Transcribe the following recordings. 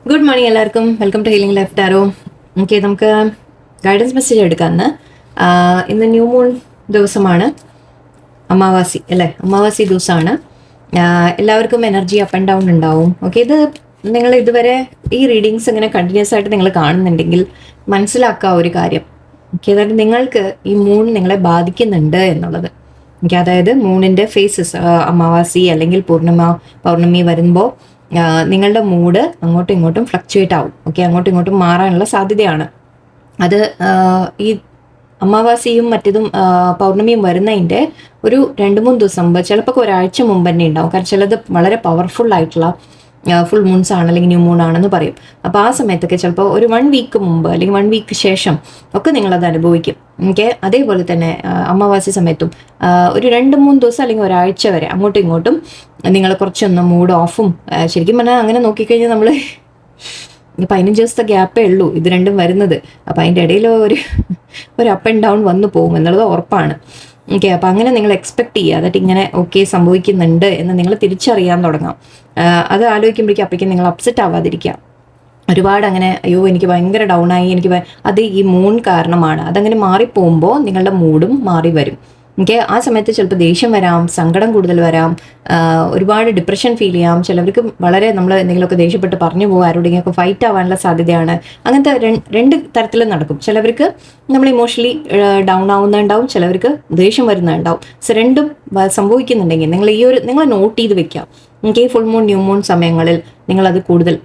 Good morning എല്ലാവർക്കും. Welcome to healing life tarot. Okay, നമുക്ക് guidance message എടുക്കാമെന്ന്. ഇന്ന് ന്യൂ മൂൺ ദിവസമാണ്, അമാവാസി അല്ലേ? അമാവാസി ദിവസമാണ്. എല്ലാവർക്കും എനർജി അപ്പ് ആൻഡ് ഡൗൺ ഉണ്ടാവും. ഓക്കെ, ഇത് നിങ്ങൾ ഇതുവരെ ഈ റീഡിങ്സ് ഇങ്ങനെ കണ്ടിന്യൂസ് ആയിട്ട് നിങ്ങൾ കാണുന്നുണ്ടെങ്കിൽ മനസ്സിലാക്കുക ഒരു കാര്യം. ഓക്കെ, അതായത് നിങ്ങൾക്ക് ഈ മൂൺ നിങ്ങളെ ബാധിക്കുന്നുണ്ട് എന്നുള്ളത്. ഓക്കെ, അതായത് മൂണിൻ്റെ ഫേസസ്, അമാവാസി അല്ലെങ്കിൽ പൗർണമി വരുമ്പോൾ നിങ്ങളുടെ മൂഡ് അങ്ങോട്ടും ഇങ്ങോട്ടും ഫ്ലക്ച്വേറ്റ് ആവും. ഓക്കെ, അങ്ങോട്ടും ഇങ്ങോട്ടും മാറാനുള്ള സാധ്യതയാണ്. അത് ഈ അമാവാസിയും മറ്റേതും പൗർണമിയും വരുന്നതിൻ്റെ ഒരു 2-3 ദിവസം മുമ്പ്, ചിലപ്പോൾ ഒരാഴ്ച മുമ്പ് തന്നെ ഉണ്ടാവും. കാരണം ചിലത് വളരെ പവർഫുൾ ആയിട്ടുള്ള ഫുൾ മൂൺസ് ആണ് അല്ലെങ്കിൽ ന്യൂ മൂൺ ആണെന്ന് പറയും. അപ്പോൾ ആ സമയത്തൊക്കെ ചിലപ്പോൾ ഒരു 1 വീക്ക് മുമ്പ് അല്ലെങ്കിൽ 1 വീക്ക് ശേഷം ഒക്കെ നിങ്ങളത് അനുഭവിക്കും. ഓക്കെ, അതേപോലെ തന്നെ അമാവാസി സമയത്തും ഒരു 2-3 ദിവസം അല്ലെങ്കിൽ ഒരാഴ്ച വരെ അങ്ങോട്ടും ഇങ്ങോട്ടും നിങ്ങൾ കുറച്ചൊന്ന് മൂഡ് ഓഫും. ശരിക്കും പറഞ്ഞാൽ അങ്ങനെ നോക്കിക്കഴിഞ്ഞാൽ നമ്മൾ 15 ദിവസത്തെ ഗ്യാപ്പേ ഉള്ളൂ ഇത് രണ്ടും വരുന്നത്. അപ്പോൾ അതിൻ്റെ ഇടയിൽ ഒരു അപ്പ് ആൻഡ് ഡൗൺ വന്നു പോകും എന്നുള്ളത് ഉറപ്പാണ്. ഓക്കെ, അപ്പോൾ അങ്ങനെ നിങ്ങൾ എക്സ്പെക്ട് ചെയ്യുക. എന്നിട്ട് ഇങ്ങനെ ഓക്കെ സംഭവിക്കുന്നുണ്ട് എന്ന് നിങ്ങൾ തിരിച്ചറിയാൻ തുടങ്ങാം. അത് ആലോചിക്കുമ്പോഴേക്കും അപ്പോഴേക്കും നിങ്ങൾ അപ്സെറ്റ് ആവാതിരിക്കുക. ഒരുപാട് അങ്ങനെ അയ്യോ എനിക്ക് ഭയങ്കര ഡൗൺ ആയി, അത് ഈ മൂൺ കാരണമാണ്. അതങ്ങനെ മാറിപ്പോകുമ്പോൾ നിങ്ങളുടെ മൂഡും മാറി വരും. ഓക്കെ, ആ സമയത്ത് ചിലപ്പോൾ ദേഷ്യം വരാം, സങ്കടം കൂടുതൽ വരാം, ഒരുപാട് ഡിപ്രഷൻ ഫീൽ ചെയ്യാം. ചിലവർക്ക് വളരെ നമ്മൾ എന്തെങ്കിലുമൊക്കെ ദേഷ്യപ്പെട്ട് പറഞ്ഞു പോകും, ആരോടെങ്കിലൊക്കെ ഫൈറ്റ് ആവാനുള്ള സാധ്യതയാണ്. അങ്ങനത്തെ രണ്ട് തരത്തിലും നടക്കും. ചിലവർക്ക് നമ്മൾ ഇമോഷണലി ഡൗൺ ആവുന്നുണ്ടാവും, ചിലവർക്ക് ദേഷ്യം വരുന്നുണ്ടാവും. സോ രണ്ടും സംഭവിക്കുന്നുണ്ടെങ്കിൽ നിങ്ങൾ നോട്ട് ചെയ്ത് വെക്കാം. Okay, full moon new moon സമയങ്ങളിൽ നിങ്ങളത് കൂടുതൽ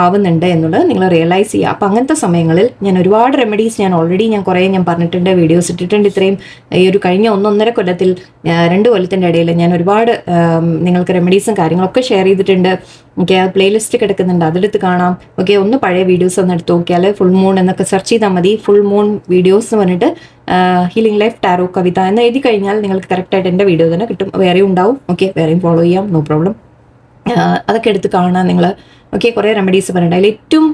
ആവുന്നുണ്ട് എന്നുള്ളത് നിങ്ങൾ റിയലൈസ് ചെയ്യുക. അപ്പം അങ്ങനത്തെ സമയങ്ങളിൽ ഞാൻ ഒരുപാട് റെമഡീസ് ഞാൻ കുറേ പറഞ്ഞിട്ടുണ്ട്, വീഡിയോസ് ഇട്ടിട്ടുണ്ട്. ഇത്രയും ഈ ഒരു കഴിഞ്ഞ 1-1.5 കൊല്ലത്തിൽ 2 കൊല്ലത്തിൻ്റെ ഇടയിൽ ഞാൻ ഒരുപാട് നിങ്ങൾക്ക് റെമഡീസും കാര്യങ്ങളൊക്കെ ഷെയർ ചെയ്തിട്ടുണ്ട്. ഓക്കെ, ആ പ്ലേലിസ്റ്റ് കിടക്കുന്നുണ്ട്, അതെടുത്ത് കാണാം. ഓക്കെ, ഒന്ന് പഴയ വീഡിയോസ് ഒന്ന് എടുത്ത് നോക്കിയാൽ ഫുൾ മൂൺ എന്നൊക്കെ സെർച്ച് ചെയ്താൽ മതി. ഫുൾ മൂൺ വീഡിയോസ് എന്ന് പറഞ്ഞിട്ട് ഹീലിംഗ് ലൈഫ് ടാരോ കവിത എന്ന് എഴുതി കഴിഞ്ഞാൽ നിങ്ങൾക്ക് കറക്റ്റായിട്ട് എൻ്റെ വീഡിയോ തന്നെ കിട്ടും. വേറെയും ഉണ്ടാവും. ഓക്കെ, വേറെയും ഫോളോ ചെയ്യാം, നോ പ്രോബ്ലം. അതൊക്കെ എടുത്ത് കാണാൻ നിങ്ങൾ. ഓക്കെ, കുറേ റെമഡീസ് പറഞ്ഞിട്ട് അതിൽ ഏറ്റവും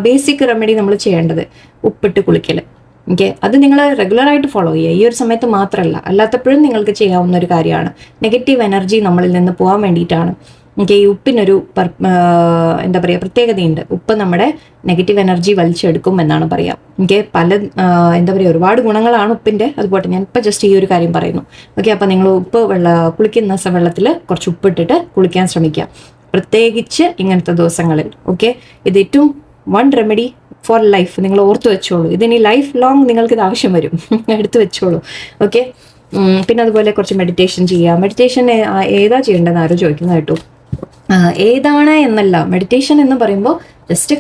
ബേസിക് റെമഡി നമ്മൾ ചെയ്യേണ്ടത് ഉപ്പിട്ട് കുളിക്കൽ. ഓക്കെ, അത് നിങ്ങൾ റെഗുലറായിട്ട് ഫോളോ ചെയ്യുക. ഈ ഒരു സമയത്ത് മാത്രമല്ല, അല്ലാത്തപ്പോഴും നിങ്ങൾക്ക് ചെയ്യാവുന്ന ഒരു കാര്യമാണ്. നെഗറ്റീവ് എനർജി നമ്മളിൽ നിന്ന് പോകാൻ വേണ്ടിയിട്ടാണ്. ഓക്കെ, ഈ ഉപ്പിനൊരു എന്താ പറയുക പ്രത്യേകതയുണ്ട്. ഉപ്പ് നമ്മുടെ നെഗറ്റീവ് എനർജി വലിച്ചെടുക്കും എന്നാണ് പറയാം. ഓക്കെ, എന്താ പറയുക ഒരുപാട് ഗുണങ്ങളാണ് ഉപ്പിൻ്റെ. അതുപോലെ ഞാൻ ഇപ്പോൾ ജസ്റ്റ് ഈ ഒരു കാര്യം പറയുന്നു. ഓക്കെ, അപ്പോൾ നിങ്ങൾ കുളിക്കുന്ന വെള്ളത്തിൽ കുറച്ച് ഉപ്പിട്ടിട്ട് കുളിക്കാൻ ശ്രമിക്കുക, പ്രത്യേകിച്ച് ഇങ്ങനത്തെ ദിവസങ്ങളിൽ. ഓക്കെ, ഇത് ഏറ്റവും 1 റെമഡി ഫോർ ലൈഫ്. നിങ്ങൾ ഓർത്ത് വെച്ചോളൂ, ഇതിനി ലൈഫ് ലോങ് നിങ്ങൾക്ക് ഇത് ആവശ്യം വരും. എടുത്തു വെച്ചോളൂ. ഓക്കെ, പിന്നെ അതുപോലെ കുറച്ച് മെഡിറ്റേഷൻ ചെയ്യുക. മെഡിറ്റേഷൻ ഏതാ ചെയ്യേണ്ടതെന്ന് ആരും ചോദിക്കുന്നത് കേട്ടോ. ഏതാണ് എന്നല്ല, മെഡിറ്റേഷൻ എന്ന് പറയുമ്പോൾ ജസ്റ്റ്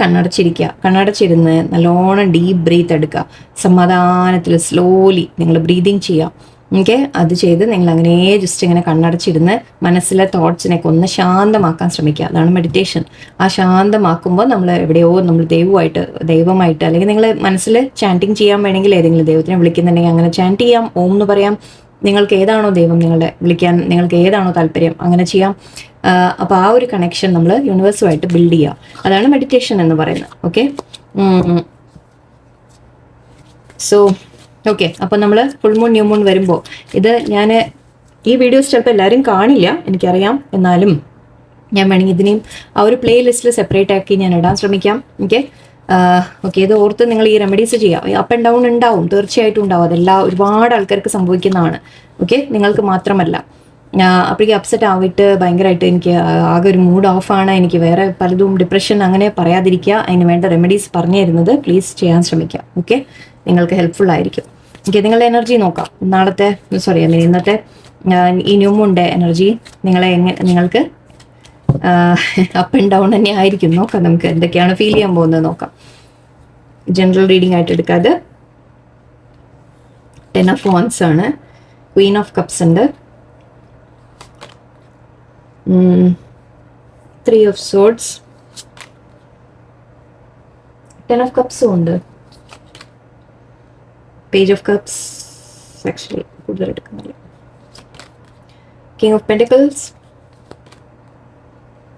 കണ്ണടച്ചിരുന്ന് നല്ലോണം ഡീപ്പ് ബ്രീത്ത് എടുക്കുക. സമാധാനത്തിൽ സ്ലോലി നിങ്ങൾ ബ്രീതിങ് ചെയ്യാം. ഓക്കെ, അത് ചെയ്ത് നിങ്ങൾ അങ്ങനെ ജസ്റ്റ് ഇങ്ങനെ കണ്ണടച്ചിരുന്ന് മനസ്സിലെ തോട്ട്സിനെയൊക്കെ ഒന്ന് ശാന്തമാക്കാൻ ശ്രമിക്കുക. അതാണ് മെഡിറ്റേഷൻ. ആ ശാന്തമാക്കുമ്പോൾ നമ്മൾ എവിടെയോ നമ്മൾ ദൈവമായിട്ട് അല്ലെങ്കിൽ നിങ്ങൾ മനസ്സിൽ ചാൻറ്റിങ് ചെയ്യാൻ വേണമെങ്കിൽ ഏതെങ്കിലും ദൈവത്തിനെ വിളിക്കുന്നുണ്ടെങ്കിൽ അങ്ങനെ ചാൻറ്റ് ചെയ്യാം, ഓം എന്ന് പറയാം. നിങ്ങൾക്ക് ഏതാണോ ദൈവം വിളിക്കാൻ നിങ്ങൾക്ക് ഏതാണോ താല്പര്യം അങ്ങനെ ചെയ്യാം. അപ്പോൾ ആ ഒരു കണക്ഷൻ നമ്മൾ യൂണിവേഴ്സുമായിട്ട് ബിൽഡ് ചെയ്യുക. അതാണ് മെഡിറ്റേഷൻ എന്ന് പറയുന്നത്. ഓക്കെ, സോ ഓക്കെ, അപ്പോൾ നമ്മൾ ഫുൾ മൂൺ ന്യൂ മൂൺ വരുമ്പോൾ ഞാൻ ഈ വീഡിയോസ് ചിലപ്പോൾ എല്ലാവരും കാണില്ല എനിക്കറിയാം, എന്നാലും ഞാൻ വേണമെങ്കിൽ ഇതിനെയും ആ ഒരു പ്ലേ ലിസ്റ്റിൽ സെപ്പറേറ്റ് ആക്കി ഞാൻ ഇടാൻ ശ്രമിക്കാം. ഓക്കെ, ഇത് ഓർത്ത് നിങ്ങൾ ഈ റെമഡീസ് ചെയ്യാം. അപ്പ് ആൻഡ് ഡൗൺ ഉണ്ടാവും, തീർച്ചയായിട്ടും ഉണ്ടാവും. ഒരുപാട് ആൾക്കാർക്ക് സംഭവിക്കുന്നതാണ്. ഓക്കെ, നിങ്ങൾക്ക് മാത്രമല്ല. അപ്പോഴേക്കും അപ്സെറ്റ് ആവിട്ട് ഭയങ്കരമായിട്ട് എനിക്ക് ആകെ ഒരു മൂഡ് ഓഫാണ്, എനിക്ക് വേറെ പലതും ഡിപ്രഷൻ അങ്ങനെ പറയാതിരിക്കുക. അതിന് വേണ്ട റെമഡീസ് പറഞ്ഞു തരുന്നത് പ്ലീസ് ചെയ്യാൻ ശ്രമിക്കുക. ഓക്കെ, നിങ്ങൾക്ക് ഹെൽപ്ഫുൾ ആയിരിക്കും. ഓക്കെ, നിങ്ങളുടെ എനർജി നോക്കാം. ഇന്നത്തെ ഈ ന്യൂ മൂണിൻ്റെ എനർജി നിങ്ങൾക്ക് അപ്പ് ആൻഡ് ഡൗൺ തന്നെ ആയിരിക്കും. നോക്കാം, നമുക്ക് എന്തൊക്കെയാണ് ഫീൽ ചെയ്യാൻ പോകുന്നത് നോക്കാം. ജനറൽ റീഡിംഗ് ആയിട്ട് എടുക്കാതെ 10 ഓഫ് വാൻഡ്സ് ആണ്, ക്വീൻ ഓഫ് കപ്സ് ഉണ്ട്, 3 ഓഫ് സോർഡ്സ്, 10 ഓഫ് കപ്സും ഉണ്ട്, പേജ് ഓഫ് കപ്സ് ആക്ച്വലി കൂടുതൽ എടുക്കുന്നില്ല, king of pentacles,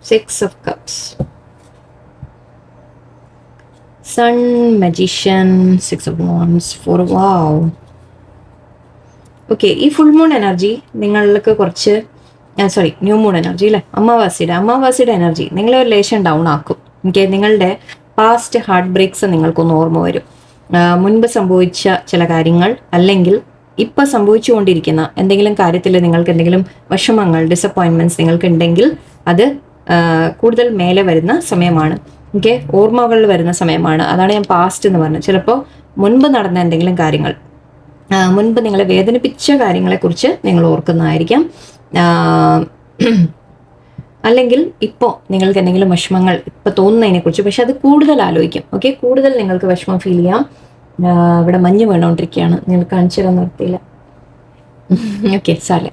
6 of cups, sun, magician, 6 of wands, 4 of wow. Okay, ഈ ഫുൾ മൂൺ എനർജി നിങ്ങൾക്ക് കുറച്ച് സോറി ന്യൂ മൂൺ എനർജി അല്ലേ, അമാവാസിയുടെ energy നിങ്ങളെ ഒരു ലേശം ഡൗൺ ആക്കും. ഓക്കെ, നിങ്ങളുടെ പാസ്റ്റ് ഹാർട്ട് ബ്രേക്സ് നിങ്ങൾക്കൊന്ന് ഓർമ്മ വരും. മുൻപ് സംഭവിച്ച ചില കാര്യങ്ങൾ, അല്ലെങ്കിൽ ഇപ്പം സംഭവിച്ചുകൊണ്ടിരിക്കുന്ന എന്തെങ്കിലും കാര്യത്തിൽ നിങ്ങൾക്ക് എന്തെങ്കിലും വിഷമങ്ങൾ, ഡിസപ്പോയിൻമെന്റ്സ് നിങ്ങൾക്ക് ഉണ്ടെങ്കിൽ അത് കൂടുതൽ മേലെ വരുന്ന സമയമാണ്. ഓക്കെ, ഓർമ്മകൾ വരുന്ന സമയമാണ്. അതാണ് ഞാൻ പാസ്റ്റ് എന്ന് പറഞ്ഞത്. ചിലപ്പോൾ മുൻപ് നടന്ന എന്തെങ്കിലും കാര്യങ്ങൾ, മുൻപ് നിങ്ങളെ വേദനിപ്പിച്ച കാര്യങ്ങളെക്കുറിച്ച് നിങ്ങൾ ഓർക്കുന്നതായിരിക്കാം. അല്ലെങ്കിൽ ഇപ്പോൾ നിങ്ങൾക്ക് എന്തെങ്കിലും വിഷമങ്ങൾ ഇപ്പോൾ തോന്നുന്നതിനെക്കുറിച്ച്, പക്ഷെ അത് കൂടുതൽ ആലോചിക്കും. ഓക്കെ, കൂടുതൽ നിങ്ങൾക്ക് വിഷമം ഫീൽ ചെയ്യാം. ഇവിടെ മഞ്ഞ് വീണുകൊണ്ടിരിക്കുകയാണ്, നിങ്ങൾ കാണിച്ചു തരാൻ നിർത്തിയില്ല. ഓക്കെ, സാരില്ല.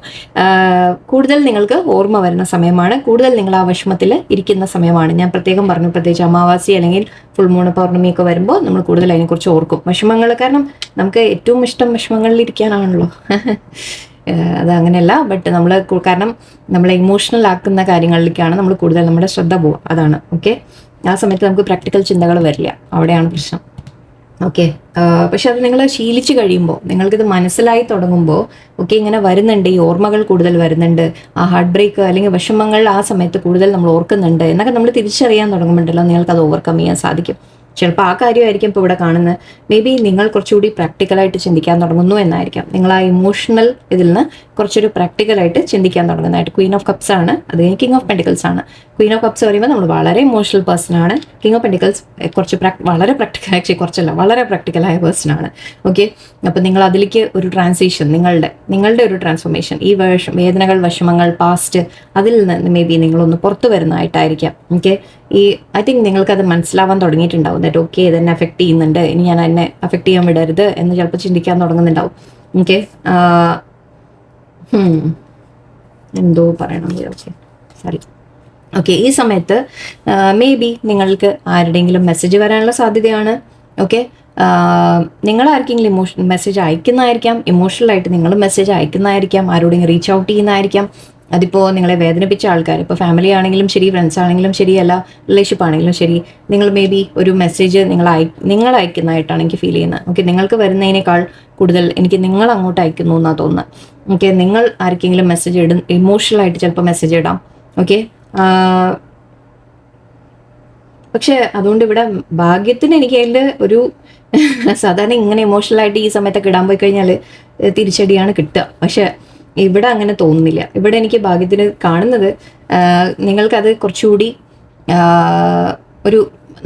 കൂടുതൽ നിങ്ങൾക്ക് ഓർമ്മ വരുന്ന സമയമാണ്, കൂടുതൽ നിങ്ങൾ ആ വിഷമത്തിൽ ഇരിക്കുന്ന സമയമാണ്. ഞാൻ പ്രത്യേകം പറഞ്ഞു, പ്രത്യേകിച്ച് അമാവാസി അല്ലെങ്കിൽ ഫുൾ മൂൺ, പൗർണമിയൊക്കെ വരുമ്പോൾ നമ്മൾ കൂടുതൽ അതിനെക്കുറിച്ച് ഓർക്കും. വിഷമങ്ങൾ, കാരണം നമുക്ക് ഏറ്റവും ഇഷ്ടം വിഷമങ്ങളിൽ ഇരിക്കാനാണല്ലോ. അത് അങ്ങനെയല്ല, ബട്ട് നമ്മൾ കാരണം നമ്മളെ ഇമോഷണൽ ആക്കുന്ന കാര്യങ്ങളിലേക്കാണ് നമ്മൾ കൂടുതൽ നമ്മുടെ ശ്രദ്ധ പോവുക. അതാണ്. ഓക്കെ, ആ സമയത്ത് നമുക്ക് പ്രാക്ടിക്കൽ ചിന്തകൾ വരില്ല, അവിടെയാണ് പ്രശ്നം. ഓക്കെ, പക്ഷെ അത് നിങ്ങൾ ശീലിച്ചു കഴിയുമ്പോൾ, നിങ്ങൾക്കിത് മനസ്സിലായി തുടങ്ങുമ്പോൾ, ഓക്കെ ഇങ്ങനെ വരുന്നുണ്ട്, ഈ ഓർമ്മകൾ കൂടുതൽ വരുന്നുണ്ട്, ആ ഹാർട്ട് ബ്രേക്ക് അല്ലെങ്കിൽ വിഷമങ്ങൾ ആ സമയത്ത് കൂടുതൽ നമ്മൾ ഓർക്കുന്നുണ്ട് എന്നൊക്കെ നമ്മൾ തിരിച്ചറിയാൻ തുടങ്ങുമ്പോഴല്ലോ നിങ്ങൾക്ക് അത് ഓവർകം ചെയ്യാൻ സാധിക്കും. ചിലപ്പോൾ ആ കാര്യമായിരിക്കും ഇപ്പോൾ ഇവിടെ കാണുന്നത്. മേ ബി നിങ്ങൾ കുറച്ചുകൂടി പ്രാക്ടിക്കലായിട്ട് ചിന്തിക്കാൻ തുടങ്ങുന്നു എന്നായിരിക്കാം. നിങ്ങൾ ആ ഇമോഷണൽ ഇതിൽ നിന്ന് കുറച്ചൊരു പ്രാക്ടിക്കലായിട്ട് ചിന്തിക്കാൻ തുടങ്ങുന്നതായിട്ട്. ക്വീൻ ഓഫ് കപ്സ് ആണ്, അത് കിങ് ഓഫ് പെൻറ്റിക്കിൾസ് ആണ്. ക്വീൻ ഓഫ് കപ്സ് പറയുമ്പോൾ നമ്മൾ വളരെ ഇമോഷണൽ പേഴ്സൺ ആണ്. കിങ് ഓഫ് പെൻറ്റിക്കിൾസ് കുറച്ച് വളരെ പ്രാക്ടിക്കൽ, ആക്ച്വലി കുറച്ചല്ല, വളരെ പ്രാക്ടിക്കലായ പേഴ്സൺ ആണ്. ഓക്കെ, അപ്പോൾ നിങ്ങൾ അതിലേക്ക് ഒരു ട്രാൻസിഷൻ, നിങ്ങളുടെ ഒരു ട്രാൻസ്ഫോർമേഷൻ, ഈ വേദനകൾ, വിഷമങ്ങൾ, പാസ്റ്റ്, അതിൽ നിന്ന് മേ ബി നിങ്ങളൊന്ന് പുറത്തു വരുന്നതായിട്ടായിരിക്കാം. ഓക്കെ, ഐ തിങ്ക് നിങ്ങൾക്കത് മനസ്സിലാവാൻ തുടങ്ങിയിട്ടുണ്ടാവും. ദാറ്റ് ഓക്കെ, ഇതെന്നെ അഫക്റ്റ് ചെയ്യുന്നുണ്ട്, ഇനി ഞാൻ എന്നെ അഫക്റ്റ് ചെയ്യാൻ വിടരുത് എന്ന് ചിലപ്പോൾ ചിന്തിക്കാൻ തുടങ്ങുന്നുണ്ടാവും. ഓക്കെ, എന്തോ പറയണം, ഓക്കെ സോറി. ഓക്കെ, ഈ സമയത്ത് മേ ബി നിങ്ങൾക്ക് ആരുടെയെങ്കിലും മെസ്സേജ് വരാനുള്ള സാധ്യതയാണ്. ഓക്കെ, നിങ്ങൾ ആർക്കെങ്കിലും മെസ്സേജ് അയക്കുന്നതായിരിക്കാം, ഇമോഷണലായിട്ട് നിങ്ങൾ മെസ്സേജ് അയക്കുന്നതായിരിക്കാം, ആരോടെങ്കിലും റീച്ച് ഔട്ട് ചെയ്യുന്നതായിരിക്കാം. അതിപ്പോൾ നിങ്ങളെ വേദനിപ്പിച്ച ആൾക്കാർ, ഇപ്പോൾ ഫാമിലി ആണെങ്കിലും ശരി, ഫ്രണ്ട്സ് ആണെങ്കിലും ശരി, അല്ല റിലേഷൻഷിപ്പ് ആണെങ്കിലും ശരി, നിങ്ങൾ മേ ബി ഒരു മെസ്സേജ് നിങ്ങൾ അയക്കുന്നതായിട്ടാണ് എനിക്ക് ഫീൽ ചെയ്യുന്നത്. ഓക്കെ, നിങ്ങൾക്ക് വരുന്നതിനേക്കാൾ കൂടുതൽ എനിക്ക് നിങ്ങൾ അങ്ങോട്ട് അയക്കുന്നു എന്നാണ് തോന്നുന്നത്. ഓക്കെ, നിങ്ങൾ ആർക്കെങ്കിലും മെസ്സേജ് ഇമോഷണലായിട്ട് ചിലപ്പോൾ മെസ്സേജ് ഇടാം. ഓക്കെ, പക്ഷെ അതുകൊണ്ട് ഇവിടെ ഭാഗ്യത്തിന് എനിക്ക് അതിൽ ഒരു സാധാരണ ഇങ്ങനെ ഇമോഷണലായിട്ട് ഈ സമയത്തൊക്കെ ഇടാൻ പോയി കഴിഞ്ഞാൽ തിരിച്ചടിയാണ് കിട്ടുക. പക്ഷെ ഇവിടെ അങ്ങനെ തോന്നുന്നില്ല. ഇവിടെ എനിക്ക് ഭാഗ്യത്തിന് കാണുന്നത് നിങ്ങൾക്കത് കുറച്ചുകൂടി ഒരു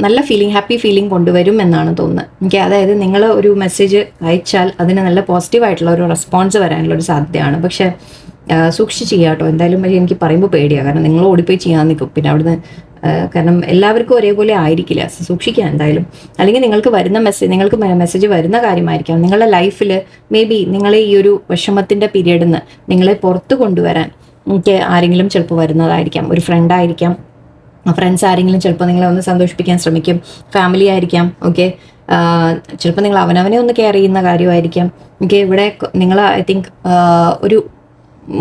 നല്ല ഫീലിംഗ്, ഹാപ്പി ഫീലിംഗ് കൊണ്ടുവരും എന്നാണ് തോന്നുന്നത് എനിക്ക്. അതായത് നിങ്ങൾ ഒരു മെസ്സേജ് അയച്ചാൽ അതിന് നല്ല പോസിറ്റീവായിട്ടുള്ള ഒരു റെസ്പോൺസ് വരാനുള്ള ഒരു സാധ്യതയാണ്. പക്ഷെ സൂക്ഷിച്ച് ചെയ്യാം കേട്ടോ. എന്തായാലും പക്ഷേ എനിക്ക് പറയുമ്പോൾ പേടിയാണ്, കാരണം നിങ്ങൾ ഓടിപ്പോയി ചെയ്യാൻ നിൽക്കും പിന്നെ അവിടുന്ന്, കാരണം എല്ലാവർക്കും ഒരേപോലെ ആയിരിക്കില്ല. സൂക്ഷിക്കുക എന്തായാലും. അല്ലെങ്കിൽ നിങ്ങൾക്ക് മെസ്സേജ് വരുന്ന കാര്യമായിരിക്കാം. നിങ്ങളുടെ ലൈഫിൽ മേ ബി നിങ്ങളെ ഈ ഒരു വിഷമത്തിൻ്റെ പീരീഡിൽ നിന്ന് നിങ്ങളെ പുറത്ത് കൊണ്ടുവരാൻ എനിക്ക് ആരെങ്കിലും ചിലപ്പോൾ വരുന്നതായിരിക്കാം. ഒരു ഫ്രണ്ടായിരിക്കാം, ഫ്രണ്ട്സ് ആരെങ്കിലും ചിലപ്പോൾ നിങ്ങളെ ഒന്ന് സന്തോഷിപ്പിക്കാൻ ശ്രമിക്കും. ഫാമിലി ആയിരിക്കാം. ഓക്കെ, ചിലപ്പോൾ നിങ്ങൾ അവനവനെ ഒന്ന് കെയർ ചെയ്യുന്ന കാര്യമായിരിക്കാം. ഓക്കെ, ഇവിടെ നിങ്ങൾ ഐ തിങ്ക് ഒരു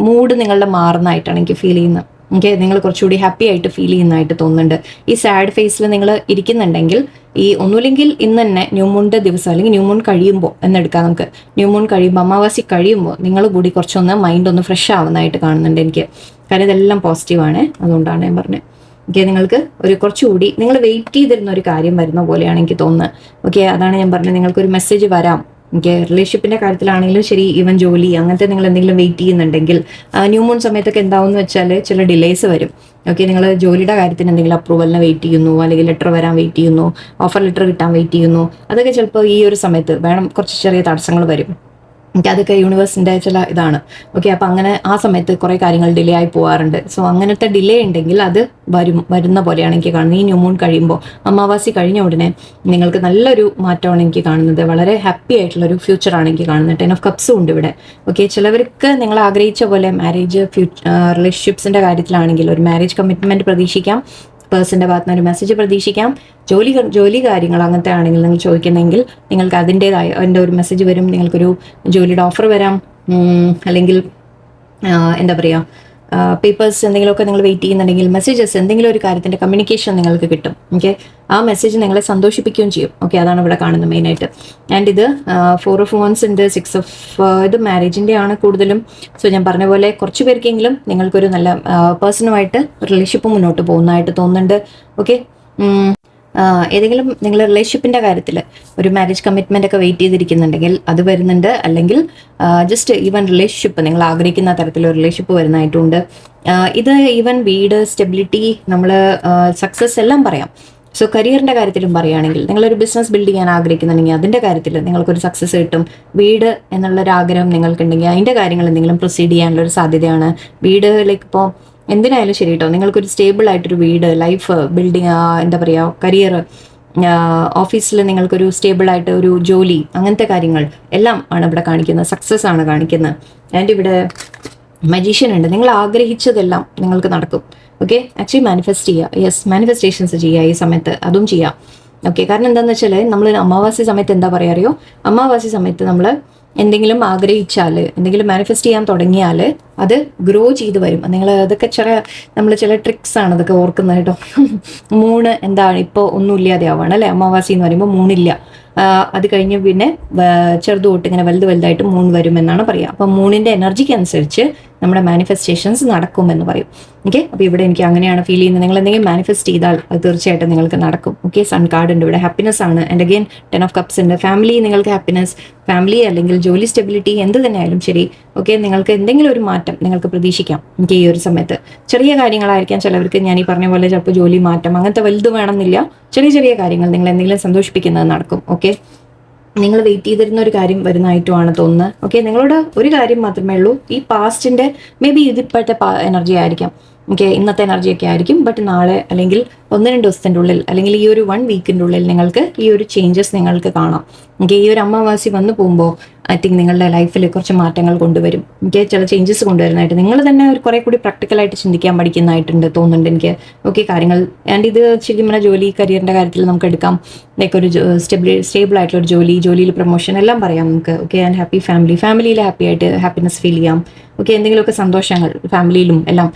മൂഡ് നിങ്ങളുടെ മാറുന്നതായിട്ടാണ് എനിക്ക് ഫീൽ ചെയ്യുന്നത്. ഓക്കെ, നിങ്ങൾ കുറച്ചുകൂടി ഹാപ്പി ആയിട്ട് ഫീൽ ചെയ്യുന്നതായിട്ട് തോന്നുന്നുണ്ട്. ഈ സാഡ് ഫേസിൽ നിങ്ങൾ ഇരിക്കുന്നുണ്ടെങ്കിൽ, ഈ ഒന്നുമില്ലെങ്കിൽ ഇന്ന് തന്നെ ന്യൂ മൂണിൻ്റെ ദിവസം അല്ലെങ്കിൽ ന്യൂ മൂൺ കഴിയുമ്പോൾ എന്നെടുക്കാം നമുക്ക്. ന്യൂ മൂൺ കഴിയുമ്പോൾ, അമാവാസി കഴിയുമ്പോൾ നിങ്ങൾ കൂടി കുറച്ചൊന്ന് മൈൻഡ് ഒന്ന് ഫ്രഷ് ആവുന്നതായിട്ട് കാണുന്നുണ്ട് എനിക്ക്. കാര്യം ഇതെല്ലാം പോസിറ്റീവാണ്, അതുകൊണ്ടാണ് ഞാൻ പറഞ്ഞത്. ഓക്കെ, നിങ്ങൾക്ക് ഒരു കുറച്ചുകൂടി നിങ്ങൾ വെയിറ്റ് ചെയ്തിരുന്ന ഒരു കാര്യം വരുന്ന പോലെയാണ് എനിക്ക് തോന്നുന്നത്. ഓക്കെ, അതാണ് ഞാൻ പറഞ്ഞത്, നിങ്ങൾക്കൊരു മെസ്സേജ് വരാം. ഓക്കെ, റിലേഷൻഷിപ്പിൻ്റെ കാര്യത്തിലാണെങ്കിലും ശരി, ഈവൻ ജോലി അങ്ങനത്തെ നിങ്ങൾ എന്തെങ്കിലും വെയിറ്റ് ചെയ്യുന്നുണ്ടെങ്കിൽ ന്യൂ മൂൺ സമയത്തൊക്കെ എന്താവുമെന്ന് വെച്ചാൽ ചില ഡിലേസ് വരും. ഓക്കെ, നിങ്ങൾ ജോലിയുടെ കാര്യത്തിന് എന്തെങ്കിലും അപ്രൂവലിന് വെയിറ്റ് ചെയ്യുന്നു, അല്ലെങ്കിൽ ലെറ്റർ വരാൻ വെയിറ്റ് ചെയ്യുന്നു, ഓഫർ ലെറ്റർ കിട്ടാൻ വെയിറ്റ് ചെയ്യുന്നു, അതൊക്കെ ചിലപ്പോൾ ഈ ഒരു സമയത്ത് വേണം, കുറച്ച് ചെറിയ തടസ്സങ്ങൾ വരും. ഓക്കെ, അതൊക്കെ യൂണിവേഴ്സിൻ്റെ ചില ഇതാണ്. ഓക്കെ, അപ്പോൾ അങ്ങനെ ആ സമയത്ത് കുറേ കാര്യങ്ങൾ ഡിലേ ആയി പോകാറുണ്ട്. സോ അങ്ങനത്തെ ഡിലേ ഉണ്ടെങ്കിൽ അത് വരുന്ന പോലെയാണ് എനിക്ക് കാണുന്നത്. ഈ ന്യൂ മൂൺ കഴിയുമ്പോൾ, അമാവാസി കഴിഞ്ഞ ഉടനെ നിങ്ങൾക്ക് നല്ലൊരു മാറ്റമാണ് എനിക്ക് കാണുന്നത്. വളരെ ഹാപ്പി ആയിട്ടുള്ളൊരു ഫ്യൂച്ചറാണ് എനിക്ക് കാണുന്നത്. 10 ഓഫ് കപ്സും ഉണ്ട് ഇവിടെ. ഓക്കെ, ചിലവർക്ക് നിങ്ങൾ ആഗ്രഹിച്ച പോലെ മാരേജ്, റിലേഷൻഷിപ്സിൻ്റെ കാര്യത്തിലാണെങ്കിൽ ഒരു മാരേജ് കമ്മിറ്റ്മെൻറ്റ് പ്രതീക്ഷിക്കാം. പേഴ്സൻ്റെ ഭാഗത്ത് നിന്ന് ഒരു മെസ്സേജ് പ്രതീക്ഷിക്കാം. ജോലി കാര്യങ്ങൾ അങ്ങനത്തെ ആണെങ്കിൽ നിങ്ങൾ ചോദിക്കുന്നെങ്കിൽ നിങ്ങൾക്ക് അതിൻ്റെ ഒരു മെസ്സേജ് വരും. നിങ്ങൾക്കൊരു ജോലിയുടെ ഓഫർ വരാം, അല്ലെങ്കിൽ എന്താ പറയുക, പേപ്പേഴ്സ് എന്തെങ്കിലുമൊക്കെ നിങ്ങൾ വെയിറ്റ് ചെയ്യുന്നുണ്ടെങ്കിൽ മെസ്സേജസ് എന്തെങ്കിലും ഒരു കാര്യത്തിൻ്റെ കമ്മ്യൂണിക്കേഷൻ നിങ്ങൾക്ക് കിട്ടും. ഓക്കെ, ആ മെസ്സേജ് നിങ്ങളെ സന്തോഷിപ്പിക്കുകയും ചെയ്യും. ഓക്കെ, അതാണ് ഇവിടെ കാണുന്നത് മെയിനായിട്ട്. ആൻഡ് ഇത് 4 of Wands ഉണ്ട്, 6 of ഇത് മാരേജിൻ്റെ ആണ് കൂടുതലും. സോ ഞാൻ പറഞ്ഞ പോലെ കുറച്ച് പേർക്കെങ്കിലും നിങ്ങൾക്കൊരു നല്ല പേഴ്സണുമായിട്ട് റിലേഷൻഷിപ്പ് മുന്നോട്ട് പോകുന്നതായിട്ട് തോന്നുന്നുണ്ട്. ഓക്കെ, ഏതെങ്കിലും നിങ്ങൾ റിലേഷൻഷിപ്പിൻ്റെ കാര്യത്തിൽ ഒരു മാരേജ് കമ്മിറ്റ്മെൻ്റ് ഒക്കെ വെയിറ്റ് ചെയ്തിരിക്കുന്നുണ്ടെങ്കിൽ അത് വരുന്നുണ്ട്. അല്ലെങ്കിൽ ജസ്റ്റ് ഈവൻ റിലേഷൻഷിപ്പ് നിങ്ങൾ ആഗ്രഹിക്കുന്ന തരത്തിലൊരു റിലേഷൻഷിപ്പ് വരുന്നതായിട്ടുണ്ട്. ഇത് ഈവൻ വീട്, സ്റ്റെബിലിറ്റി, നമ്മൾ സക്സസ് എല്ലാം പറയാം. സോ കരിയറിൻ്റെ കാര്യത്തിലും പറയുകയാണെങ്കിൽ നിങ്ങളൊരു ബിസിനസ് ബിൽഡ് ചെയ്യാൻ ആഗ്രഹിക്കുന്നുണ്ടെങ്കിൽ അതിൻ്റെ കാര്യത്തിൽ നിങ്ങൾക്കൊരു സക്സസ് കിട്ടും. വീട് എന്നുള്ളൊരു ആഗ്രഹം നിങ്ങൾക്കുണ്ടെങ്കിൽ അതിൻ്റെ കാര്യങ്ങൾ എന്തെങ്കിലും പ്രൊസീഡ് ചെയ്യാനുള്ളൊരു സാധ്യതയാണ്. വീട് ലൈക്ക് ഇപ്പോൾ എന്തിനായാലും ശരി കേട്ടോ, നിങ്ങൾക്കൊരു സ്റ്റേബിൾ ആയിട്ടൊരു വീട്, ലൈഫ് ബിൽഡിങ്, എന്താ പറയുക, കരിയർ, ഓഫീസിൽ നിങ്ങൾക്കൊരു സ്റ്റേബിൾ ആയിട്ട് ഒരു ജോലി, അങ്ങനത്തെ കാര്യങ്ങൾ എല്ലാം ആണ് ഇവിടെ കാണിക്കുന്നത്. സക്സസ് ആണ് കാണിക്കുന്നത്. ആൻഡ് ഇവിടെ മജീഷ്യൻ ഉണ്ട്. നിങ്ങൾ ആഗ്രഹിച്ചതെല്ലാം നിങ്ങൾക്ക് നടക്കും. ഓക്കെ, ആക്ച്വലി മാനിഫെസ്റ്റ് ചെയ്യുക. യെസ്, മാനിഫെസ്റ്റേഷൻസ് ചെയ്യുക ഈ സമയത്ത്, അതും ചെയ്യാം. ഓക്കെ, കാരണം എന്താണെന്ന് വെച്ചാൽ നമ്മൾ അമാവാസി സമയത്ത് എന്താ പറയുക അറിയോ, അമാവാസി സമയത്ത് നമ്മൾ എന്തെങ്കിലും ആഗ്രഹിച്ചാൽ, എന്തെങ്കിലും മാനിഫെസ്റ്റ് ചെയ്യാൻ തുടങ്ങിയാൽ അത് ഗ്രോ ചെയ്ത് വരും. നിങ്ങൾ അതൊക്കെ നമ്മൾ ചില ട്രിക്സ് ആണ് അതൊക്കെ ഓർക്കുന്നത് കേട്ടോ. മൂണ് എന്താണ് ഇപ്പോൾ ഒന്നും ഇല്ലാതെ ആവുകയാണ് അല്ലേ, അമാവാസി എന്ന് പറയുമ്പോൾ മൂണില്ല. അത് കഴിഞ്ഞ് പിന്നെ ചെറുത് തൊട്ട് ഇങ്ങനെ വലുതായിട്ട് മൂൺ വരും എന്നാണ് പറയുക. അപ്പം മൂണിൻ്റെ എനർജിക്ക് അനുസരിച്ച് നമ്മുടെ മാനിഫെസ്റ്റേഷൻസ് നടക്കുമെന്ന് പറയും. ഓക്കെ, അപ്പോൾ ഇവിടെ എനിക്ക് അങ്ങനെയാണ് ഫീൽ ചെയ്യുന്നത്. നിങ്ങൾ എന്തെങ്കിലും മാനിഫെസ്റ്റ് ചെയ്താൽ അത് തീർച്ചയായിട്ടും നിങ്ങൾക്ക് നടക്കും. ഓക്കെ, സൺ കാർഡ് ഉണ്ട് ഇവിടെ, ഹാപ്പിനെസ് ആണ്. ആൻഡ് അഗെയിൻ 10 of Cups ഉണ്ട്. ഫാമിലി, നിങ്ങൾക്ക് ഹാപ്പിനെസ്, ഫാമിലി അല്ലെങ്കിൽ ജോലി സ്റ്റെബിലിറ്റി, എന്ത് തന്നെയായാലും ശരി. ഓക്കെ, നിങ്ങൾക്ക് എന്തെങ്കിലും ഒരു മാറ്റം നിങ്ങൾക്ക് പ്രതീക്ഷിക്കാം. എനിക്ക് ഈ ഒരു സമയത്ത് ചെറിയ കാര്യങ്ങളായിരിക്കാം ചിലവർക്ക്. ഞാൻ ഈ പറഞ്ഞ പോലെ ചിലപ്പോൾ ജോലി മാറ്റം, അങ്ങനത്തെ വലുത് വേണമെന്നില്ല. ചെറിയ ചെറിയ കാര്യങ്ങൾ നിങ്ങൾ എന്തെങ്കിലും സന്തോഷിപ്പിക്കുന്നത് നടക്കും. ഓക്കെ, നിങ്ങൾ വെയിറ്റ് ചെയ്തിരുന്ന ഒരു കാര്യം വരുന്നതായിട്ടുമാണ് തോന്നുന്നത്. ഓക്കെ, നിങ്ങളോട് ഒരു കാര്യം മാത്രമേ ഉള്ളൂ, ഈ പാസ്റ്റിൻ്റെ മേ ബി ഇതിപ്പോഴത്തെ എനർജി ആയിരിക്കാം. ഓക്കെ, ഇന്നത്തെ എനർജിയൊക്കെ ആയിരിക്കും. ബട്ട് നാളെ അല്ലെങ്കിൽ 1-2 ദിവസത്തിൻ്റെ ഉള്ളിൽ അല്ലെങ്കിൽ ഈ ഒരു 1 വീക്കിൻ്റെ ഉള്ളിൽ നിങ്ങൾക്ക് ഈ ഒരു ചേഞ്ചസ് നിങ്ങൾക്ക് കാണാം. ഓക്കെ, ഈ ഒരു അമാവാസി വന്നു പോകുമ്പോൾ ഐ തിങ്ക് നിങ്ങളുടെ ലൈഫിൽ കുറച്ച് മാറ്റങ്ങൾ കൊണ്ടുവരും. എനിക്ക് ചില ചേഞ്ചസ് കൊണ്ടുവരുന്നതായിട്ട് നിങ്ങൾ തന്നെ ഒരു കുറേ കൂടി പ്രാക്ടിക്കലായിട്ട് ചിന്തിക്കാൻ പഠിക്കുന്നതായിട്ടുണ്ട് തോന്നുന്നുണ്ട് എനിക്ക്. ഓക്കെ, കാര്യങ്ങൾ ആൻഡ് ഇത് ശരിക്കും പറഞ്ഞാൽ ജോലി, കരിയറിൻ്റെ കാര്യത്തിൽ നമുക്ക് എടുക്കാം. ലൈക്ക് ഒരു സ്റ്റേബിൾ ആയിട്ടുള്ള ഒരു ജോലിയിൽ പ്രൊമോഷൻ എല്ലാം പറയാം നമുക്ക്. ഓക്കെ, ആൻഡ് ഹാപ്പി ഫാമിലിയിൽ ഹാപ്പി ആയിട്ട് ഹാപ്പിനെസ് ഫീൽ ചെയ്യാം. ഓക്കെ, എന്തെങ്കിലുമൊക്കെ സന്തോഷങ്ങൾ ഫാമിലിയിലും എല്ലാം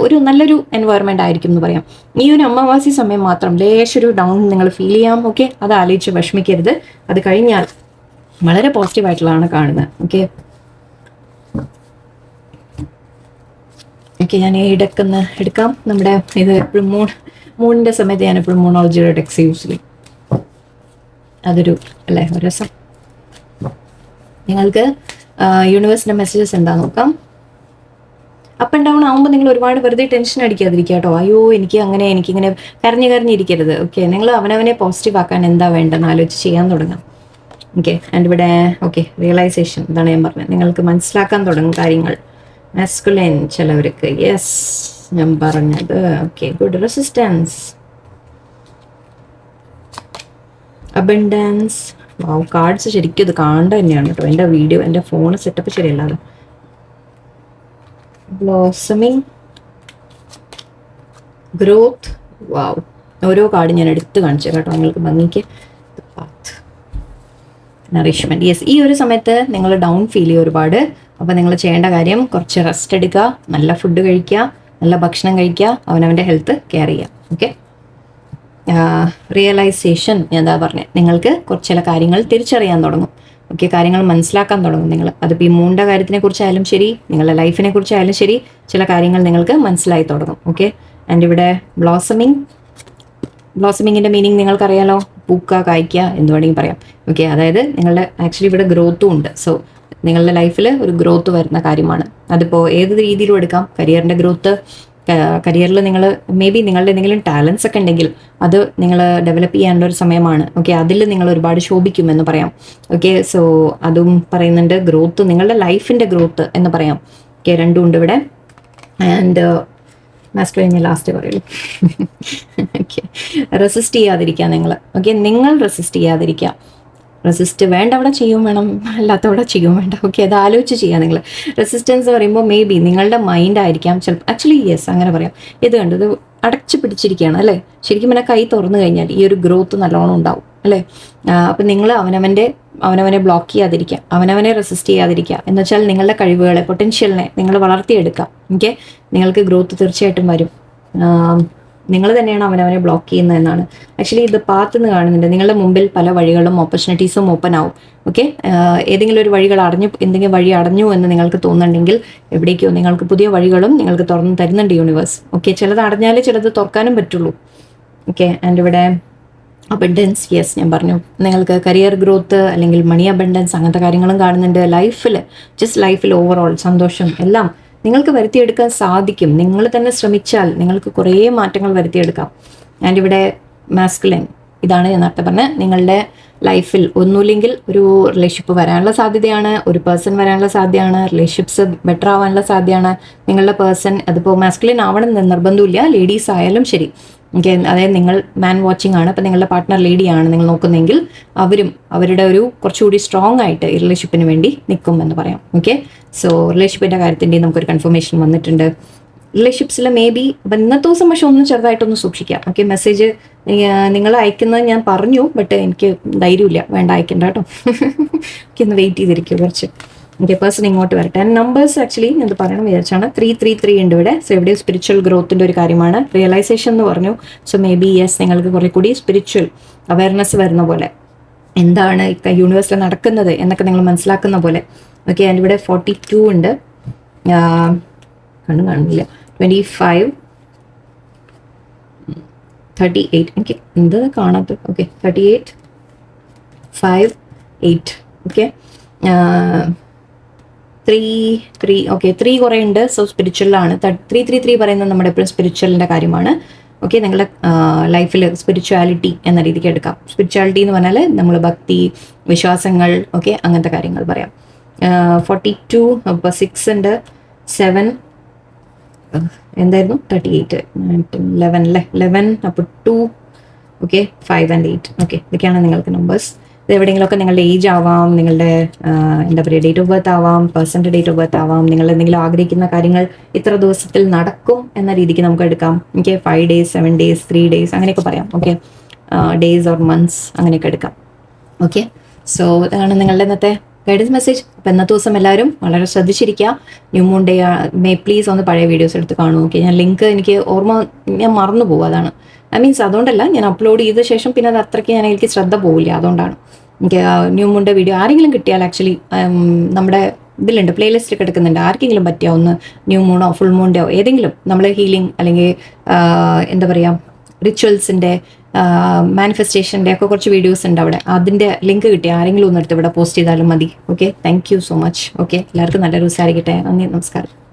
ഒരു നല്ലൊരു എൻവയോൺമെൻറ്റ് ആയിരിക്കും എന്ന് പറയാം. ഈ ഒരു അമാവാസി സമയം മാത്രം ലേശൊരു ഡൗൺ നിങ്ങൾ ഫീൽ ചെയ്യാം. ഓക്കെ, അത് ആലോചിച്ച് വിഷമിക്കരുത്. അത് കഴിഞ്ഞാൽ വളരെ പോസിറ്റീവായിട്ടുള്ളതാണ് കാണുന്നത്. ഓക്കെ, ഓക്കെ, ഞാൻ ഇടയ്ക്കൊന്ന് എടുക്കാം. നമ്മുടെ ഇത് എപ്പോഴും മൂണിൻ്റെ സമയത്ത് ഞാൻ എപ്പോഴും മൂണോളജിയുടെ ടെക്സ് യൂസ്ലി അതൊരു അല്ലേ ഒരു രസം. നിങ്ങൾക്ക് യൂണിവേഴ്സിൻ്റെ മെസ്സേജസ് എന്താ നോക്കാം. അപ്പ് ആൻഡ് ഡൗൺ ആകുമ്പോൾ നിങ്ങൾ ഒരുപാട് വെറുതെ ടെൻഷൻ അടിക്കാതിരിക്കുക കേട്ടോ. അയ്യോ എനിക്കിങ്ങനെ കരഞ്ഞിരിക്കരുത്. ഓക്കെ, നിങ്ങൾ അവനവനെ പോസിറ്റീവ് ആക്കാൻ എന്താ വേണ്ടെന്ന് ആലോചിച്ച് ചെയ്യാൻ തുടങ്ങാം. ഓക്കെ, ആൻഡ് ഇവിടെ ഓക്കെ റിയലൈസേഷൻ, ഇതാണ് ഞാൻ പറഞ്ഞത്. നിങ്ങൾക്ക് മനസ്സിലാക്കാൻ തുടങ്ങും കാര്യങ്ങൾ. മാസ്കുലൈൻ ചിലവർക്ക്, യെസ് ഞാൻ പറഞ്ഞത്. Okay, good. Resistance, abundance. Wow, cards ശരിക്കും ഇത് കാണേണ്ട തന്നെയാണ് കേട്ടോ. എൻ്റെ ഫോൺ സെറ്റപ്പ് ശരിയല്ലാതെ. Blossoming, growth. വാവ്, ഓരോ കാർഡ് ഞാൻ എടുത്ത് കാണിച്ചു കേട്ടോ നിങ്ങൾക്ക് ഭംഗിക്ക്. Path, nourishment. യെസ്, ഈ ഒരു സമയത്ത് നിങ്ങൾ ഡൗൺ ഫീൽ ചെയ്യും ഒരുപാട്. അപ്പോൾ നിങ്ങൾ ചെയ്യേണ്ട കാര്യം കുറച്ച് റെസ്റ്റ് എടുക്കുക, നല്ല ഫുഡ് കഴിക്കുക, നല്ല ഭക്ഷണം കഴിക്കുക, അവനവൻ്റെ ഹെൽത്ത് കെയർ ചെയ്യുക. ഓക്കെ, റിയലൈസേഷൻ ഞാൻ എന്താ പറഞ്ഞത്, നിങ്ങൾക്ക് കുറച്ച് ചില കാര്യങ്ങൾ തിരിച്ചറിയാൻ തുടങ്ങും. ഓക്കെ, കാര്യങ്ങൾ മനസ്സിലാക്കാൻ തുടങ്ങും നിങ്ങൾ. അതിപ്പോൾ ഈ മൂണ്ട കാര്യത്തിനെ കുറിച്ചായാലും ശരി, നിങ്ങളുടെ ലൈഫിനെ കുറിച്ചായാലും ശരി, ചില കാര്യങ്ങൾ നിങ്ങൾക്ക് മനസ്സിലായി തുടങ്ങും. ഓക്കെ, ആൻഡ് ഇവിടെ ബ്ലോസമിങ്ങിൻ്റെ മീനിങ് നിങ്ങൾക്കറിയാലോ, പൂക്കുക, കായ്ക്കുക എന്ന് വേണമെങ്കിൽ പറയാം. ഓക്കെ, അതായത് നിങ്ങളുടെ ആക്ച്വലി ഇവിടെ ഗ്രോത്തും ഉണ്ട്. സോ നിങ്ങളുടെ ലൈഫിൽ ഒരു ഗ്രോത്ത് വരുന്ന കാര്യമാണ്. അതിപ്പോൾ ഏത് രീതിയിലും എടുക്കാം. കരിയറിൻ്റെ ഗ്രോത്ത്, കരിയറിൽ നിങ്ങൾ മേ ബി നിങ്ങളുടെ എന്തെങ്കിലും ടാലൻസ് ഒക്കെ ഉണ്ടെങ്കിൽ അത് നിങ്ങൾ ഡെവലപ്പ് ചെയ്യാനുള്ള ഒരു സമയമാണ്. ഓക്കെ, അതിൽ നിങ്ങൾ ഒരുപാട് ശോഭിക്കുമെന്ന് പറയാം. ഓക്കെ, സോ അതും പറയുന്നുണ്ട്. ഗ്രോത്ത്, നിങ്ങളുടെ ലൈഫിൻ്റെ ഗ്രോത്ത് എന്ന് പറയാം. ഓക്കെ, രണ്ടും ഉണ്ട് ഇവിടെ. ആൻഡ് മാസ്റ്റർ കഴിഞ്ഞ ലാസ്റ്റ് പറയുള്ളൂ. ഓക്കെ, റെസിസ്റ്റ് ചെയ്യാതിരിക്കുക നിങ്ങൾ. ഓക്കെ, നിങ്ങൾ റെസിസ്റ്റ് ചെയ്യാതിരിക്കുക. റെസിസ്റ്റ് വേണ്ട അവിടെ ചെയ്യും വേണം, അല്ലാത്തവിടെ ചെയ്യും വേണ്ട. ഓക്കെ, അത് ആലോചിച്ച് ചെയ്യുക നിങ്ങൾ. റെസിസ്റ്റൻസ് പറയുമ്പോൾ മേ ബി നിങ്ങളുടെ മൈൻഡ് ആയിരിക്കാം ചിലപ്പോൾ. ആക്ച്വലി യെസ്, അങ്ങനെ പറയാം. ഇത് കണ്ടത് അടച്ചു പിടിച്ചിരിക്കുകയാണ് അല്ലേ. ശരിക്കും പിന്നെ കൈ തുറന്നു കഴിഞ്ഞാൽ ഈ ഒരു ഗ്രോത്ത് നല്ലോണം ഉണ്ടാവും അല്ലേ. അപ്പം നിങ്ങൾ അവനവനെ ബ്ലോക്ക് ചെയ്യാതിരിക്കുക, അവനവനെ റെസിസ്റ്റ് ചെയ്യാതിരിക്കുക. എന്ന് വെച്ചാൽ നിങ്ങളുടെ കഴിവുകളെ, പൊട്ടൻഷ്യലിനെ നിങ്ങൾ വളർത്തിയെടുക്കുക. ഓക്കെ, നിങ്ങൾക്ക് ഗ്രോത്ത് തീർച്ചയായിട്ടും വരും. നിങ്ങൾ തന്നെയാണ് അവനവനെ ബ്ലോക്ക് ചെയ്യുന്നതെന്നാണ് ആക്ച്വലി ഇത് പാത്തുനിന്ന് കാണുന്നുണ്ട്. നിങ്ങളുടെ മുമ്പിൽ പല വഴികളും ഓപ്പർച്യൂണിറ്റീസും ഓപ്പൺ ആവും. ഓക്കെ, ഏതെങ്കിലും ഒരു വഴികൾ എന്തെങ്കിലും വഴി അടഞ്ഞു എന്ന് നിങ്ങൾക്ക് തോന്നുന്നുണ്ടെങ്കിൽ എവിടേക്കോ നിങ്ങൾക്ക് പുതിയ വഴികളും നിങ്ങൾക്ക് തുറന്ന് തരുന്നുണ്ട് യൂണിവേഴ്സ്. ഓക്കെ, ചിലത് അടഞ്ഞാലേ ചിലത് തുറക്കാനും പറ്റുള്ളൂ. ഓക്കെ, ആൻഡ് ഇവിടെ അബണ്ടൻസ്, യെസ് ഞാൻ പറഞ്ഞു, നിങ്ങൾക്ക് കരിയർ ഗ്രോത്ത് അല്ലെങ്കിൽ മണി അബണ്ടൻസ് അങ്ങനത്തെ കാര്യങ്ങളും കാണുന്നുണ്ട്. ലൈഫിൽ ഓവറോൾ സന്തോഷം എല്ലാം നിങ്ങൾക്ക് വരുത്തിയെടുക്കാൻ സാധിക്കും. നിങ്ങൾ തന്നെ ശ്രമിച്ചാൽ നിങ്ങൾക്ക് കുറേ മാറ്റങ്ങൾ വരുത്തിയെടുക്കാം. ആൻഡ് ഇവിടെ മാസ്കുലൈൻ, ഇതാണ് ഞാൻ നേരത്തെ പറഞ്ഞത്, നിങ്ങളുടെ ലൈഫിൽ ഒന്നുമില്ലെങ്കിൽ ഒരു റിലേഷൻഷിപ്പ് വരാനുള്ള സാധ്യതയാണ്, ഒരു പേഴ്സൺ വരാനുള്ള സാധ്യതയാണ്, റിലേഷൻഷിപ്സ് ബെറ്റർ ആവാനുള്ള സാധ്യതയാണ്. നിങ്ങളുടെ പേഴ്സൺ അതിപ്പോൾ മാസ്കുലൈൻ ആവണം എന്ന് നിർബന്ധമില്ല, ലേഡീസ് ആയാലും ശരി. ഓക്കെ, അതായത് നിങ്ങൾ മാൻ വാച്ചിങ് ആണ്, അപ്പം നിങ്ങളുടെ പാർട്ട്ണർ ലേഡിയാണ് നിങ്ങൾ നോക്കുന്നതെങ്കിൽ അവരും അവരുടെ ഒരു കുറച്ചുകൂടി സ്ട്രോങ് ആയിട്ട് ഈ റിലേഷൻഷിപ്പിന് വേണ്ടി നിൽക്കും എന്ന് പറയാം. ഓക്കെ, സോ റിലേഷൻഷിപ്പിൻ്റെ കാര്യത്തിൻ്റെ നമുക്കൊരു കൺഫർമേഷൻ വന്നിട്ടുണ്ട്. റിലേഷൻഷിപ്സിൽ മേ ബി അപ്പം ഇന്നത്തെ ദിവസം പക്ഷെ ഒന്ന് ചെറുതായിട്ടൊന്ന് സൂക്ഷിക്കാം. ഓക്കെ, മെസ്സേജ് നിങ്ങൾ അയക്കുന്നത് ഞാൻ പറഞ്ഞു, ബട്ട് എനിക്ക് ധൈര്യമില്ല, വേണ്ട അയക്കണ്ട കേട്ടോ. ഓക്കെ, ഒന്ന് വെയിറ്റ് ചെയ്തിരിക്കും കുറച്ച്. ഓക്കെ, പേഴ്സൺ ഇങ്ങോട്ട് വരട്ടെ. നമ്പേഴ്സ് ആക്ച്വലി ഞാൻ പറയണം വിചാരിച്ചാണ് 333 ഉണ്ട് ഇവിടെ. സോ എവിടെയും സ്പിരിച്വൽ ഗ്രോത്തിൻ്റെ ഒരു കാര്യമാണ്. റിയലൈസേഷൻ എന്ന് പറഞ്ഞു. സോ മേ ബി യെസ്, നിങ്ങൾക്ക് കുറേ കൂടി സ്പിരിച്വൽ അവയർനെസ് വരുന്ന പോലെ, എന്താണ് യൂണിവേഴ്സിൽ നടക്കുന്നത് എന്നൊക്കെ നിങ്ങൾ മനസ്സിലാക്കുന്ന പോലെ. ഓക്കെ, ആൻഡ് ഇവിടെ 42 ഉണ്ട്, കാണുന്നില്ല, 25, 38, എനിക്ക് എന്താ കാണാത്തത്. ഓക്കെ, 38, 5, 8. ഓക്കെ, 3 ഓക്കെ, 3 കുറേ ഉണ്ട്. സോ സ്പിരിച്വലാണ്. 333 പറയുന്നത് നമ്മുടെ എപ്പോഴും സ്പിരിച്വലിൻ്റെ കാര്യമാണ്. ഓക്കെ, നിങ്ങളുടെ ലൈഫിൽ സ്പിരിച്വാലിറ്റി എന്ന രീതിക്ക് എടുക്കാം. സ്പിരിച്വാലിറ്റി എന്ന് പറഞ്ഞാൽ നമ്മൾ ഭക്തി, വിശ്വാസങ്ങൾ, ഓക്കെ, അങ്ങനത്തെ കാര്യങ്ങൾ പറയാം. 42, അപ്പോൾ 6 ഉണ്ട്, 7 എന്തായിരുന്നു, 38, 11 അല്ലേ, 11, അപ്പോൾ 2, ഓക്കെ, 5 and 8. ഓക്കെ, ഇതൊക്കെയാണ് നിങ്ങൾക്ക് നമ്പേഴ്സ്. ഇത് എവിടെയെങ്കിലുമൊക്കെ നിങ്ങളുടെ ഏജ് ആവാം, നിങ്ങളുടെ എന്താ പറയുക ഡേറ്റ് ഓഫ് ബർത്ത് ആവാം, പേഴ്സൻ്റെ ഡേറ്റ് ഓഫ് ബർത്ത് ആവാം. നിങ്ങൾ എന്തെങ്കിലും ആഗ്രഹിക്കുന്ന കാര്യങ്ങൾ ഇത്ര ദിവസത്തിൽ നടക്കും എന്ന രീതിക്ക് നമുക്ക് എടുക്കാം. ഓക്കെ, 5 days, 7 days, 3 days അങ്ങനെയൊക്കെ പറയാം. ഓക്കെ, ഡേയ്സ് ഓർ മന്ത്സ് അങ്ങനെയൊക്കെ എടുക്കാം. ഓക്കെ, സോ ഇതാണ് നിങ്ങളുടെ ഇന്നത്തെ ഗൈഡൻസ് മെസ്സേജ്. അപ്പോൾ ഇന്നത്തെ ദിവസം എല്ലാവരും വളരെ ശ്രദ്ധിച്ചിരിക്കുക. ന്യൂ മൂൺ ഡേ പ്ലീസ് ഒന്ന് പഴയ വീഡിയോസ് എടുത്ത് കാണൂ. ഓക്കെ, ഞാൻ ലിങ്ക് എനിക്ക് ഞാൻ മറന്നു പോകും, അതാണ് മീൻസ് അതുകൊണ്ടല്ല, ഞാൻ അപ്ലോഡ് ചെയ്ത ശേഷം പിന്നെ അത് അത്രയ്ക്ക് എനിക്ക് ശ്രദ്ധ പോവില്ല, അതുകൊണ്ടാണ്. എനിക്ക് ന്യൂ മൂണിൻ്റെ വീഡിയോ ആരെങ്കിലും കിട്ടിയാൽ ആക്ച്വലി നമ്മുടെ ഇതിലുണ്ട്, പ്ലേലിസ്റ്റ് എടുക്കുന്നുണ്ട്, ആർക്കെങ്കിലും പറ്റിയ ഒന്ന് ന്യൂ മൂണോ ഫുൾ മൂണിൻ്റെയോ ഏതെങ്കിലും നമ്മൾ ഹീലിംഗ് അല്ലെങ്കിൽ എന്താ പറയുക റിച്വൽസിൻ്റെ മാനിഫെസ്റ്റേഷൻ്റെ ഒക്കെ കുറച്ച് വീഡിയോസ് ഉണ്ട് അവിടെ. അതിൻ്റെ ലിങ്ക് കിട്ടിയ ആരെങ്കിലും ഒന്നെടുത്ത് ഇവിടെ പോസ്റ്റ് ചെയ്താലും മതി. Okay, thank you so much. Okay, എല്ലാവർക്കും നല്ലൊരു ദിവസം ആയിരിക്കട്ടെ. നന്ദി, നമസ്കാരം.